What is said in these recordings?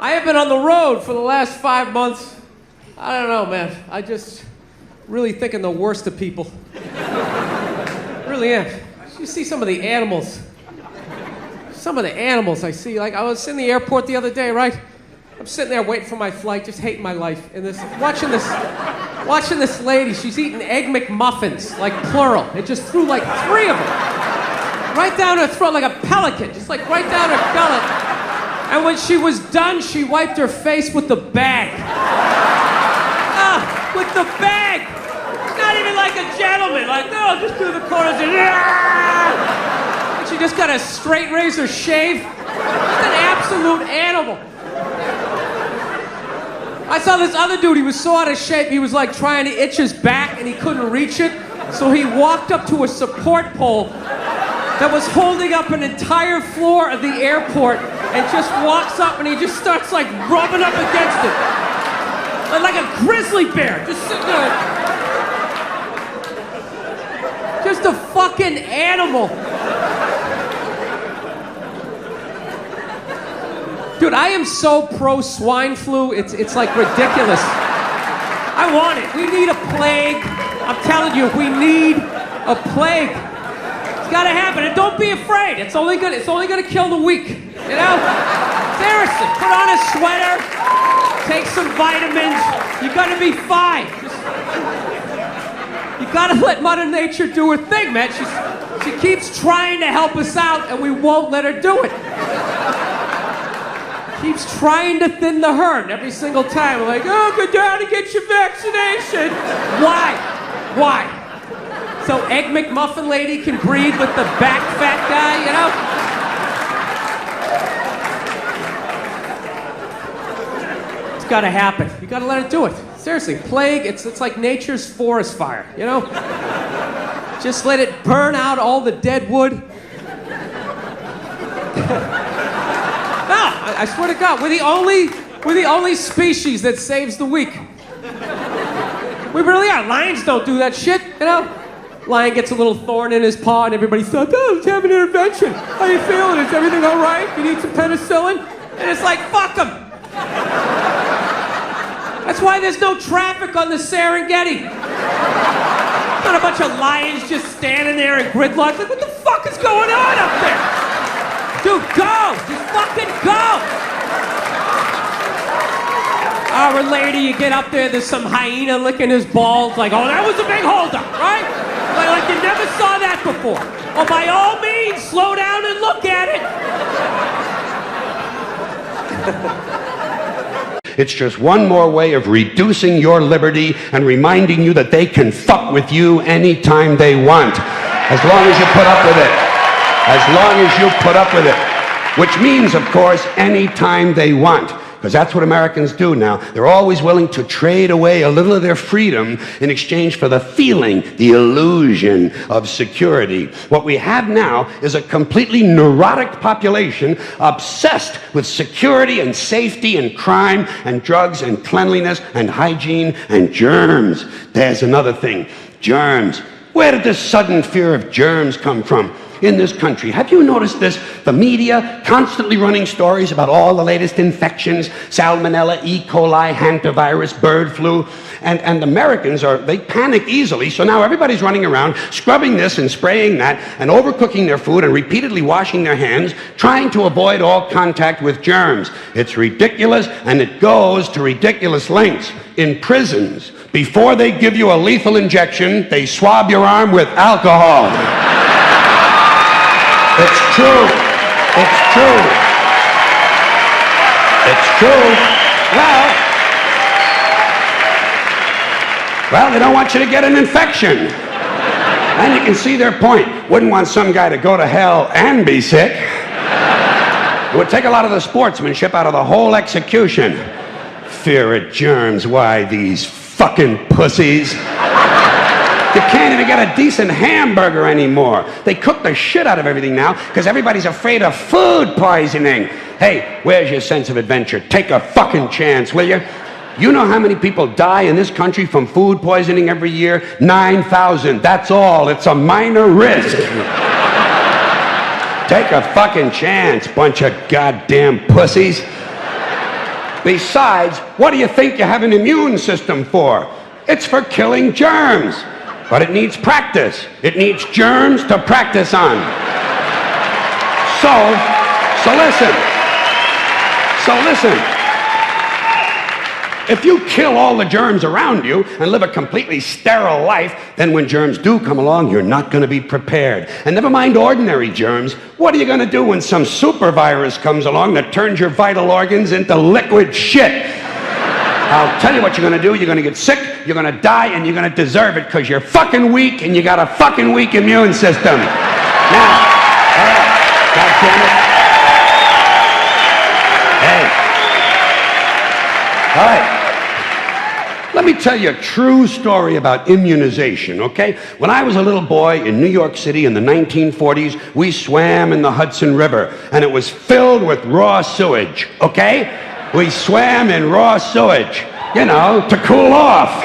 I have been on the road for the last 5 months. I don't know, man. I just really thinking the worst of people. Really am. You see some of the animals. Some of the animals I see. Like, I was in the airport the other day, right? I'm sitting there waiting for my flight, just hating my life. And watching this lady. She's eating Egg McMuffins, like plural. It just threw like 3 of them. Right down her throat like a pelican. Just like right down her gullet. And when she was done, she wiped her face with the bag. With the bag! Not even like a gentleman. Like, no, just do the corners and... She just got a straight razor shave. Just an absolute animal. I saw this other dude, he was so out of shape, he was like trying to itch his back and he couldn't reach it. So he walked up to a support pole that was holding up an entire floor of the airport and just walks up and he just starts like rubbing up against it. Like a grizzly bear, just sitting there. Just a fucking animal. Dude, I am so pro swine flu, it's like ridiculous. I want it. We need a plague. I'm telling you, we need a plague. It's gotta happen, and don't be afraid. It's only gonna kill the weak. You know? Seriously, put on a sweater, take some vitamins. You're gonna be fine. You gotta let Mother Nature do her thing, man. She keeps trying to help us out, and we won't let her do it. Keeps trying to thin the herd every single time. We're like, oh, go down and get your vaccination. Why? So Egg McMuffin lady can breed with the back fat guy, you know? It's gotta happen. You gotta let it do it. Seriously, plague, it's like nature's forest fire, you know? Just let it burn out all the dead wood. I swear to God, we're the only species that saves the weak. We really are. Lions don't do that shit, you know? Lion gets a little thorn in his paw and everybody says, oh, let's have an intervention. How you feeling? Is everything all right? You need some penicillin? And it's like, fuck them. That's why there's no traffic on the Serengeti. Not a bunch of lions just standing there in gridlock. Like, what the fuck is going on up there? Dude, go! Just fucking go! Our lady, you get up there, there's some hyena licking his balls, like, oh, that was a big holdup, right? Like you never saw that before. Well, by all means, slow down and look at it. It's just one more way of reducing your liberty and reminding you that they can fuck with you anytime they want, as long as you put up with it. As long as you put up with it. Which means, of course, anytime they want. Because that's what Americans do now. They're always willing to trade away a little of their freedom in exchange for the feeling, the illusion of security. What we have now is a completely neurotic population obsessed with security and safety and crime and drugs and cleanliness and hygiene and germs. There's another thing. Germs. Where did this sudden fear of germs come from? In this country. Have you noticed this? The media constantly running stories about all the latest infections, salmonella, E. coli, hantavirus, bird flu, and Americans they panic easily, so now everybody's running around scrubbing this and spraying that and overcooking their food and repeatedly washing their hands, trying to avoid all contact with germs. It's ridiculous, and it goes to ridiculous lengths. In prisons, before they give you a lethal injection, they swab your arm with alcohol. It's true. It's true. It's true. Well, they don't want you to get an infection. And you can see their point. Wouldn't want some guy to go to hell and be sick. It would take a lot of the sportsmanship out of the whole execution. Fear of germs. Why, these fucking pussies. You can't even get a decent hamburger anymore. They cook the shit out of everything now because everybody's afraid of food poisoning. Hey, where's your sense of adventure? Take a fucking chance, will you? You know how many people die in this country from food poisoning every year? 9,000. That's all. It's a minor risk. Take a fucking chance, bunch of goddamn pussies. Besides, what do you think you have an immune system for? It's for killing germs. But it needs practice. It needs germs to practice on. So listen. If you kill all the germs around you and live a completely sterile life, then when germs do come along, you're not going to be prepared. And never mind ordinary germs, what are you going to do when some super virus comes along that turns your vital organs into liquid shit? I'll tell you what you're going to do. You're going to get sick, you're going to die, and you're going to deserve it because you're fucking weak and you got a fucking weak immune system. Now, God damn it. Hey. All right. Let me tell you a true story about immunization, okay? When I was a little boy in New York City in the 1940s, we swam in the Hudson River, and it was filled with raw sewage, okay? We swam in raw sewage, you know, to cool off.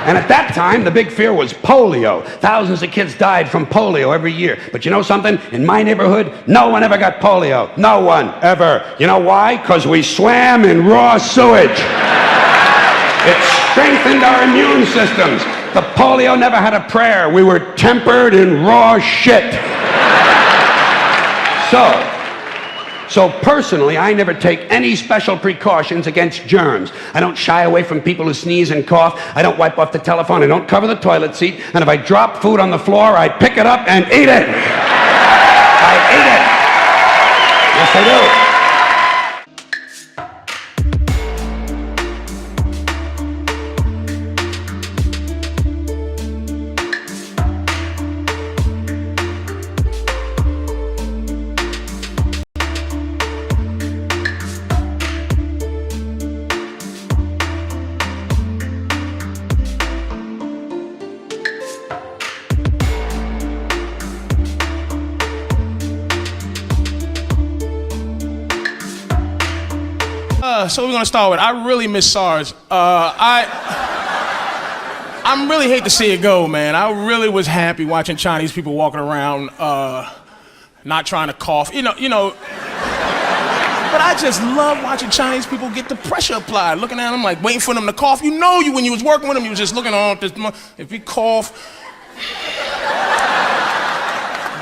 And at that time, the big fear was polio. Thousands of kids died from polio every year. But you know something? In my neighborhood, no one ever got polio. No one, ever. You know why? Because we swam in raw sewage. It strengthened our immune systems. The polio never had a prayer. We were tempered in raw shit. So personally, I never take any special precautions against germs. I don't shy away from people who sneeze and cough. I don't wipe off the telephone. I don't cover the toilet seat. And if I drop food on the floor, I pick it up and eat it. I eat it. Yes, I do. So we're gonna start with, I really miss SARS. I really hate to see it go, man. I really was happy watching Chinese people walking around, not trying to cough, you know. But I just love watching Chinese people get the pressure applied, looking at them like waiting for them to cough. You know, when you was working with them, you was just looking on this. If he cough.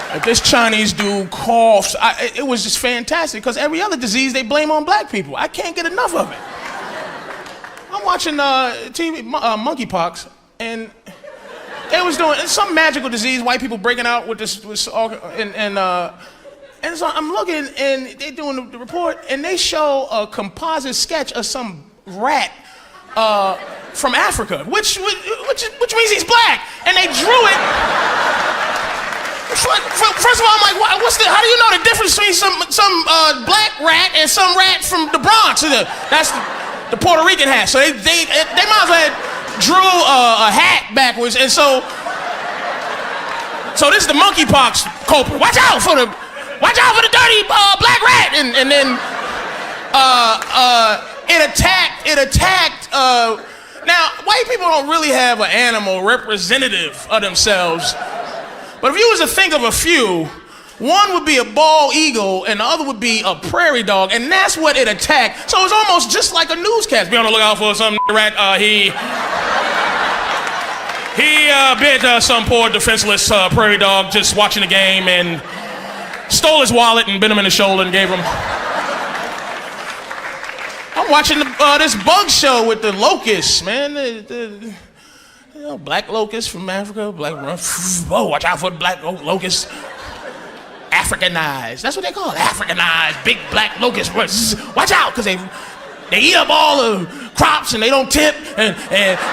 If this Chinese dude coughs, it was just fantastic because every other disease they blame on black people. I can't get enough of it. I'm watching TV, monkeypox, and they was doing some magical disease, white people breaking out with this, and so I'm looking, and they doing the report, and they show a composite sketch of some rat from Africa, which means he's black, and they drew it. First of all, I'm like, how do you know the difference between some black rat and some rat from the Bronx? That's the Puerto Rican hat. So they might as well drew a hat backwards, and so this is the monkeypox culprit. Watch out for the dirty black rat, and then it attacked. Now, white people don't really have an animal representative of themselves. But if you was to think of a few, one would be a bald eagle and the other would be a prairie dog, and that's what it attacked. So it's almost just like a newscast. Be on the lookout for some rat. He bit some poor defenseless prairie dog just watching the game and stole his wallet and bit him in the shoulder and gave him. I'm watching this bug show with the locusts, man. Black locusts from Africa, watch out for the black locusts. Africanized, that's what they call it, Africanized, big black locusts. Watch out, because they eat up all the crops and they don't tip, and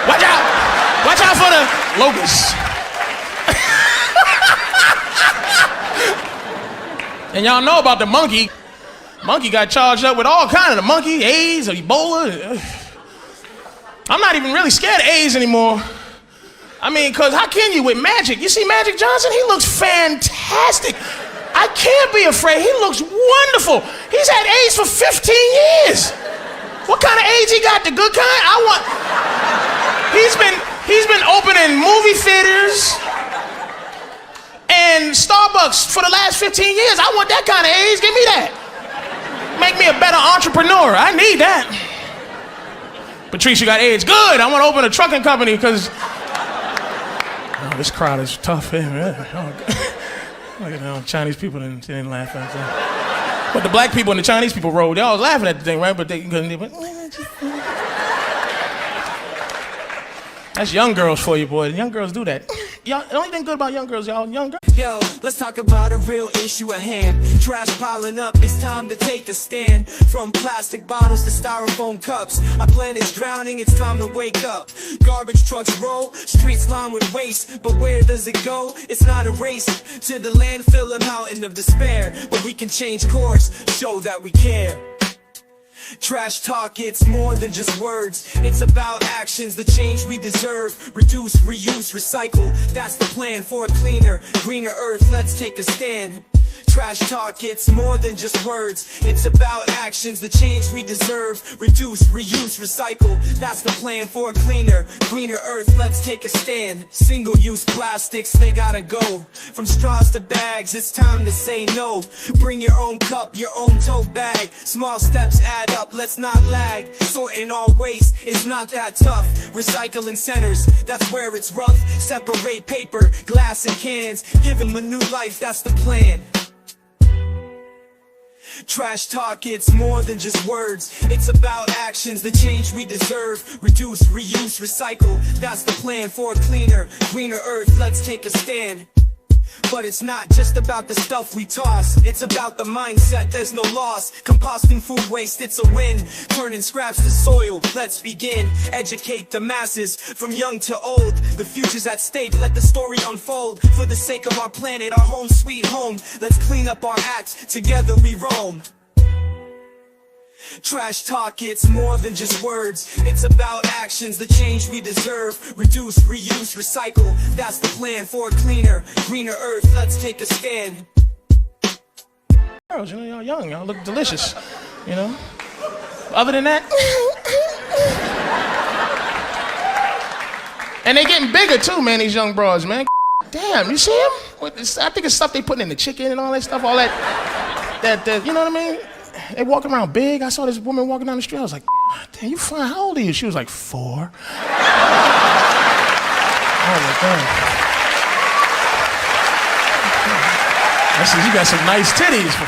watch out for the locusts. And y'all know about the monkey. Monkey got charged up with all kinds of the monkey, AIDS, Ebola. I'm not even really scared of AIDS anymore. I mean, because how can you with Magic? You see Magic Johnson? He looks fantastic. I can't be afraid. He looks wonderful. He's had AIDS for 15 years. What kind of AIDS he got? The good kind? He's been opening movie theaters and Starbucks for the last 15 years. I want that kind of AIDS. Give me that. Make me a better entrepreneur. I need that. Patrice, you got AIDS. Good. I want to open a trucking company because this crowd is tough. Look at Chinese people didn't laugh at that. But the black people and the Chinese people rode. They all was laughing at the thing, right? But they couldn't even. That's young girls for you, boy. Young girls do that. Y'all, the only thing good about young girls, y'all, young girls. Yo, let's talk about a real issue at hand. Trash piling up, it's time to take a stand. From plastic bottles to styrofoam cups, our planet's drowning, it's time to wake up. Garbage trucks roll, streets lined with waste, but where does it go? It's not a race to the landfill, a mountain of despair. But we can change course, show that we care. Trash talk, it's more than just words. It's about actions, the change we deserve. Reduce, reuse, recycle. That's the plan for a cleaner, greener earth. Let's take a stand. Trash talk, it's more than just words. It's about actions, the change we deserve. Reduce, reuse, recycle. That's the plan for a cleaner, greener earth. Let's take a stand. Single-use plastics, they gotta go. From straws to bags, it's time to say no. Bring your own cup, your own tote bag. Small steps add up, let's not lag. Sorting all waste is not that tough. Recycling centers, that's where it's rough. Separate paper, glass and cans. Give them a new life, that's the plan. Trash talk, it's more than just words. It's about actions, the change we deserve. Reduce, reuse, recycle. That's the plan for a cleaner, greener earth. Let's take a stand. But it's not just about the stuff we toss. It's about the mindset, there's no loss. Composting food waste, it's a win. Turning scraps to soil, let's begin. Educate the masses, from young to old. The future's at stake, let the story unfold. For the sake of our planet, our home sweet home. Let's clean up our act, together we roam. Trash talk, it's more than just words. It's about actions, the change we deserve. Reduce, reuse, recycle. That's the plan for a cleaner, greener earth. Let's take a stand. Girls, you know, y'all young, y'all look delicious, you know. Other than that, and they getting bigger too, man, these young broads, man. Damn, you see them? I think it's stuff they putting in the chicken and all that stuff, all that, you know what I mean? They walking around big. I saw this woman walking down the street. I was like, damn, you fine. How old are you? She was like, 4. Oh, my God. I said, you got some nice titties for